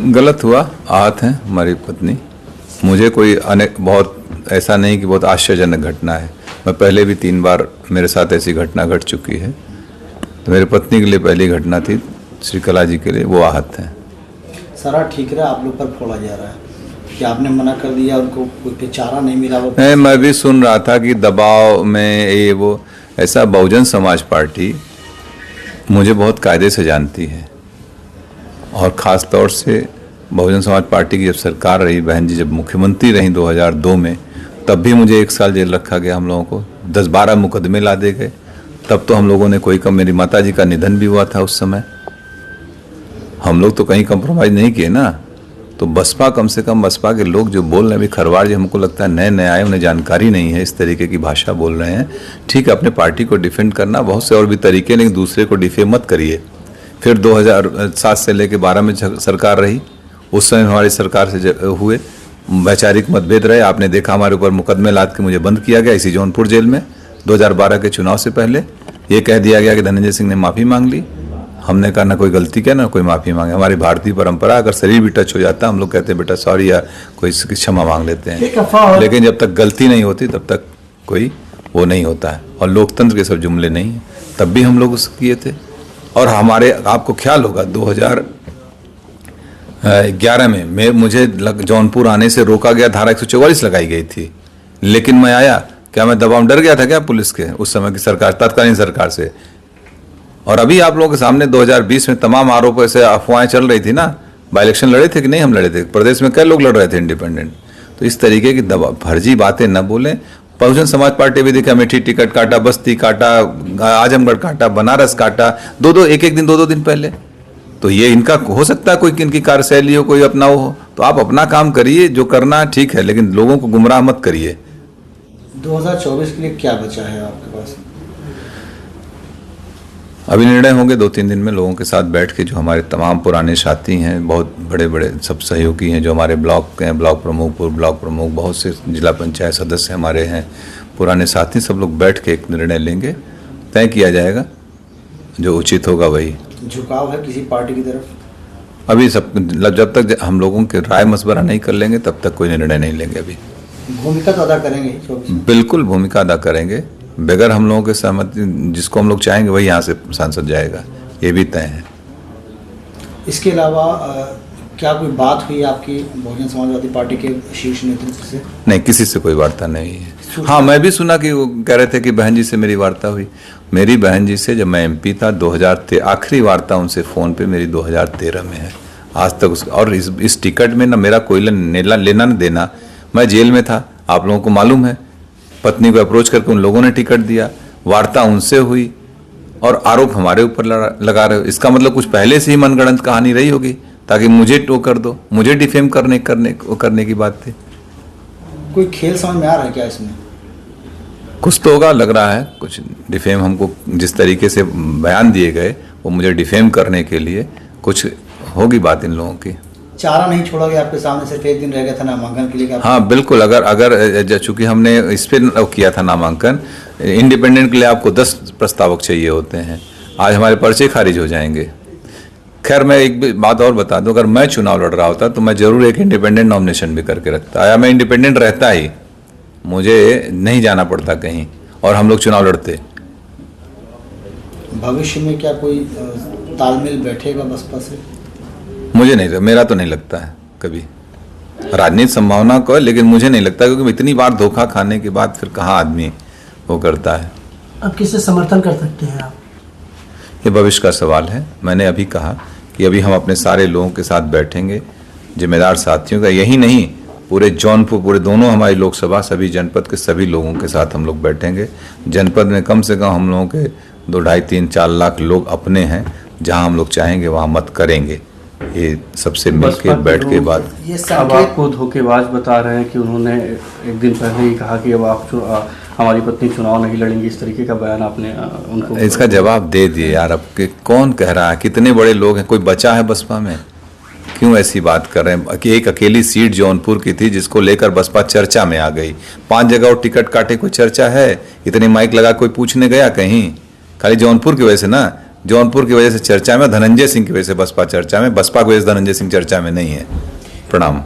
गलत हुआ, आहत हैं हमारी पत्नी। मुझे कोई बहुत ऐसा नहीं कि बहुत आश्चर्यजनक घटना है। मैं पहले भी 3 बार मेरे साथ ऐसी घटना घट चुकी है। तो मेरी पत्नी के लिए पहली घटना थी, श्रीकला जी के लिए वो आहत हैं। सारा ठीक रहा, आप लोग पर फोड़ा जा रहा है कि आपने मना कर दिया, उनको कोई चारा नहीं मिला। वो नहीं, मैं भी सुन रहा था कि दबाव में ये वो ऐसा। बहुजन समाज पार्टी मुझे बहुत कायदे से जानती है, और ख़ास तौर से बहुजन समाज पार्टी की जब सरकार रही, बहन जी जब मुख्यमंत्री रहीं 2002 में, तब भी मुझे 1 साल जेल रखा गया। हम लोगों को 10-12 मुकदमे ला दे गए। तब तो हम लोगों ने कोई कम, मेरी माता जी का निधन भी हुआ था उस समय। हम लोग तो कहीं कंप्रोमाइज़ नहीं किए ना। तो बसपा, कम से कम बसपा के लोग जो बोल रहे हैं, अभी खरवाड़ जी हमको लगता है नए नए आए, उन्हें जानकारी नहीं है, इस तरीके की भाषा बोल रहे हैं। ठीक है, अपने पार्टी को डिफेंड करना बहुत से और भी तरीके, लेकिन दूसरे को डिफेम मत करिए। फिर 2007 से लेकर 12 में सरकार रही, उस समय हमारी सरकार से हुए वैचारिक मतभेद रहे। आपने देखा हमारे ऊपर मुकदमे लाद के मुझे बंद किया गया इसी जौनपुर जेल में। 2012 के चुनाव से पहले ये कह दिया गया कि धनंजय सिंह ने माफ़ी मांग ली। हमने कहा ना कोई गलती किया ना कोई माफ़ी मांगे। हमारी भारतीय परंपरा, अगर शरीर भी टच हो जाता है हम लोग कहते हैं बेटा सॉरी, या कोई क्षमा मांग लेते हैं। लेकिन जब तक गलती नहीं होती तब तक कोई वो नहीं होता है। और लोकतंत्र के सब जुमले नहीं हैं। तब भी हम लोग उसको किए थे। और हमारे, आपको ख्याल होगा 2011 में मुझे जौनपुर आने से रोका गया, धारा 144 लगाई गई थी। लेकिन मैं आया, क्या मैं दबाव डर गया था क्या पुलिस के उस समय की सरकार, तत्कालीन सरकार से? और अभी आप लोगों के सामने 2020 में तमाम आरोपों से अफवाहें चल रही थी ना। बाई इलेक्शन लड़े थे कि नहीं? हम लड़े थे। प्रदेश में कई लोग लड़ रहे थे इंडिपेंडेंट। तो इस तरीके की फर्जी बातें न बोलें। बहुजन समाज पार्टी भी देखा, अमेठी टिकट काटा, बस्ती काटा, आजमगढ़ काटा, बनारस काटा, एक दिन 2 दिन पहले। तो ये इनका हो सकता है कोई इनकी कार्यशैली हो, कोई अपना हो। तो आप अपना काम करिए, जो करना ठीक है, लेकिन लोगों को गुमराह मत करिए। 2024 के लिए क्या बचा है आपके पास? अभी निर्णय होंगे 2-3 दिन में लोगों के साथ बैठ के। जो हमारे तमाम पुराने साथी हैं, बहुत बड़े बड़े सब सहयोगी हैं, जो हमारे ब्लॉक के हैं, ब्लॉक प्रमुख, पूर्व ब्लॉक प्रमुख, बहुत से जिला पंचायत सदस्य हमारे हैं, पुराने साथी, सब लोग बैठ के एक निर्णय लेंगे। तय किया जाएगा, जो उचित होगा वही। झुकाव है किसी पार्टी की तरफ? अभी सब, जब तक हम लोगों के राय मशवरा नहीं कर लेंगे तब तक कोई निर्णय नहीं लेंगे। अभी भूमिका तो अदा करेंगे? बिल्कुल भूमिका अदा करेंगे। बगैर हम लोगों के सहमति, जिसको हम लोग चाहेंगे वही यहाँ से सांसद जाएगा, ये भी तय है। इसके अलावा क्या कोई बात हुई आपकी बहुजन समाजवादी पार्टी के शीर्ष नेतृत्व से? नहीं, किसी से कोई वार्ता नहीं है। हाँ, मैं भी सुना कि वो कह रहे थे कि बहन जी से मेरी वार्ता हुई। मेरी बहन जी से जब मैं MP था 2013, आखिरी वार्ता उनसे फ़ोन पे मेरी 2013 में है। आज तक और इस टिकट में ना मेरा कोई लेना न देना। मैं जेल में था, आप लोगों को मालूम है। पत्नी को अप्रोच करके उन लोगों ने टिकट दिया, वार्ता उनसे हुई, और आरोप हमारे ऊपर लगा रहे हो। इसका मतलब कुछ पहले से ही मनगढ़ंत कहानी रही होगी, ताकि मुझे टो कर दो, मुझे डिफेम करने की बात थी। कोई खेल समझ में आ रहा है क्या इसमें? कुछ तो होगा, लग रहा है कुछ डिफेम। हमको जिस तरीके से बयान दिए गए वो मुझे डिफेम करने के लिए कुछ होगी बात इन लोगों की। चारा नहीं छोड़ा गया आपके सामने, सिर्फ 1 दिन रह गया था नामांकन के लिए? हाँ बिल्कुल। अगर चूंकि हमने इस पर किया था नामांकन, इंडिपेंडेंट के लिए आपको 10 प्रस्तावक चाहिए होते हैं। आज हमारे पर्चे खारिज हो जाएंगे। खैर, मैं एक बात और बता दूं, अगर मैं चुनाव लड़ रहा होता तो मैं जरूर एक इंडिपेंडेंट नॉमिनेशन भी करके रखता, या मैं इंडिपेंडेंट रहता ही, मुझे नहीं जाना पड़ता कहीं, और हम लोग चुनाव लड़ते। भविष्य में क्या कोई तालमेल बैठेगा बसपा से? मुझे नहीं, मेरा तो नहीं लगता है कभी। राजनीतिक संभावना को है, लेकिन मुझे नहीं लगता, क्योंकि इतनी बार धोखा खाने के बाद फिर कहाँ आदमी वो करता है। अब किसे समर्थन कर सकते हैं आप? ये भविष्य का सवाल है। मैंने अभी कहा कि अभी हम अपने सारे लोगों के साथ बैठेंगे, जिम्मेदार साथियों का, यही नहीं पूरे जौनपुर, पूरे दोनों हमारी लोकसभा, सभी जनपद के सभी लोगों के साथ हम लोग बैठेंगे। जनपद में कम से कम हम लोगों के 2, 2.5, 3, 4 लाख लोग अपने हैं। जहां हम लोग चाहेंगे वहां मत करेंगे। ये सबसे मिलके बैठ के बात। अब आपको धोखेबाज बता रहे हैं कि उन्होंने एक दिन पहले ही कहा कि अब आप हमारी पत्नी चुनाव नहीं लड़ेंगी, इस तरीके का बयान आपने उनको? इसका जवाब दे दिए यार। अब कौन कह रहा है? कितने बड़े लोग हैं, कोई बचा है बसपा में? क्यों ऐसी बात कर रहे हैं कि एक अकेली सीट जौनपुर की थी जिसको लेकर बसपा चर्चा में आ गई। 5 जगह और टिकट काटे, कोई चर्चा है? इतने माइक लगा कोई पूछने गया कहीं? खाली जौनपुर की वजह से ना, जौनपुर की वजह से चर्चा में, धनंजय सिंह की वजह से बसपा चर्चा में, बसपा की वजह से धनंजय सिंह चर्चा में नहीं है। प्रणाम।